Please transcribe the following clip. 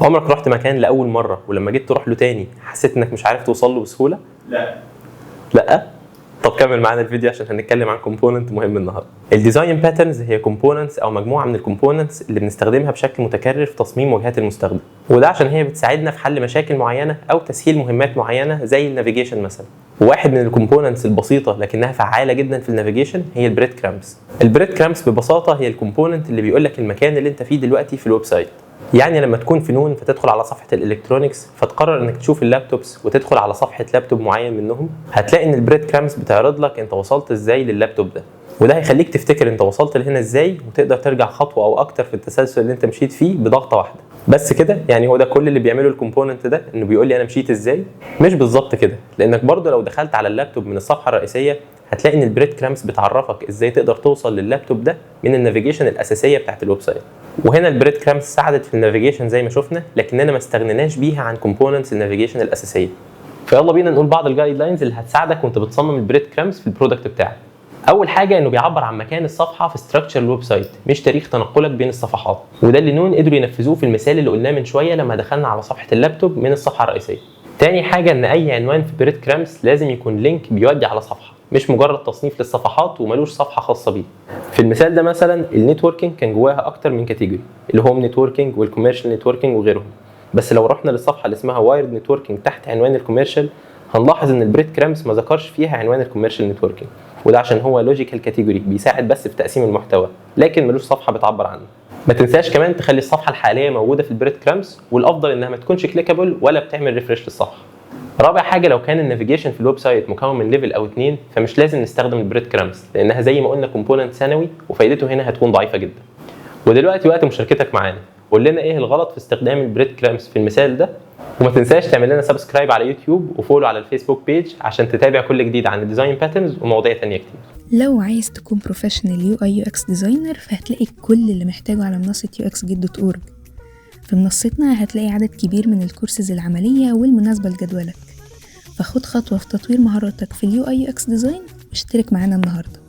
عمرك رحت مكان لاول مره ولما جيت تروح له تاني حسيت انك مش عارف توصل له بسهوله؟ لا. طب كمل معانا الفيديو عشان هنتكلم عن كومبوننت مهم النهارده. الديزاين باترنز هي كومبوننتس او مجموعه من الكومبوننتس اللي بنستخدمها بشكل متكرر في تصميم واجهات المستخدم، وده عشان هي بتساعدنا في حل مشاكل معينه او تسهيل مهمات معينه زي النافيجيشن مثلا. وواحد من الكومبوننتس البسيطه لكنها فعاله جدا في النافيجيشن هي البريد كرامبس. البريد كرامبس ببساطه هي الكومبوننت اللي بيقول لك المكان اللي انت فيه دلوقتي في الويب سايت. يعني لما تكون في نون فتدخل على صفحه الالكترونيكس فتقرر انك تشوف اللابتوبس وتدخل على صفحه لابتوب معين منهم، هتلاقي ان البريد كرامبس بتعرض لك انت وصلت ازاي لللابتوب ده، وده هيخليك تفتكر انت وصلت لهنا ازاي وتقدر ترجع خطوه او اكتر في التسلسل اللي انت مشيت فيه بضغطه واحده. بس كده؟ يعني هو ده كل اللي بيعمله الكومبوننت ده، انه بيقول لي انا مشيت ازاي؟ مش بالظبط كده، لانك برضه لو دخلت على اللابتوب من الصفحه الرئيسيه هتلاقي ان البريد كرامبس بتعرفك ازاي تقدر توصل لللابتوب ده من النافيجيشن الاساسيه بتاعت الويب سايت. وهنا البريد كرامبس ساعدت في النافيجيشن زي ما شفنا، لكننا ما استغنيناش بيها عن كومبوننتس النافيجيشن الاساسيه. فيلا بينا نقول بعض الجايد لاينز اللي هتساعدك وانت بتصمم البريد كرامبس في البرودكت بتاعك. اول حاجه انه بيعبر عن مكان الصفحه في ستراكشر الويب سايت مش تاريخ تنقلك بين الصفحات، وده اللي نون قدروا ينفذوه في المثال اللي قلناه من شويه لما دخلنا على صفحه اللابتوب من الصفحه الرئيسيه. تاني حاجه ان اي عنوان في بريد كرامبس لازم يكون لينك بيودي على صفحه، مش مجرد تصنيف للصفحات وملوش صفحه خاصه بيه. في المثال ده مثلا النتوركينج كان جواها اكتر من كاتيجوري، الهوم نتوركينج والكوميرشال نتوركينج وغيرهم. بس لو رحنا للصفحه اللي اسمها وايرد نتوركينج تحت عنوان الكوميرشال هنلاحظ ان البريد كرامبس ما ذكرش فيها عنوان الكوميرشال نتوركينج، وده عشان هو لوجيكال كاتيجوري بيساعد بس في تقسيم المحتوى لكن ملوش صفحه بتعبر عنه. ما تنساش كمان تخلي الصفحه الحاليه موجوده في البريد كرامبس، والافضل انها ما تكونش كليكابل ولا بتعمل ريفريش للصفحه. رابع حاجه لو كان النافيجيشن في الويب سايت مكون من ليفل او اتنين فمش لازم نستخدم البريد كرامبس، لانها زي ما قلنا كومبوننت ثانوي وفايدته هنا هتكون ضعيفه جدا. ودلوقتي وقت مشاركتك معانا، قول لنا ايه الغلط في استخدام البريد كرامبس في المثال ده، وما تنساش تعمل لنا سبسكرايب على يوتيوب وفولو على الفيسبوك بيج عشان تتابع كل جديد عن الديزاين باترنز ومواضيع تانية كتير. لو عايز تكون بروفيشنال يو اي يو اكس ديزاينر فهتلاقي كل اللي محتاجه على منصه UXGate.org. في منصتنا هتلاقي عدد كبير من الكورسز العمليه والمناسبه لجدولك، فخد خطوه في تطوير مهاراتك في اليو اي يو اكس ديزاين واشترك معانا النهارده.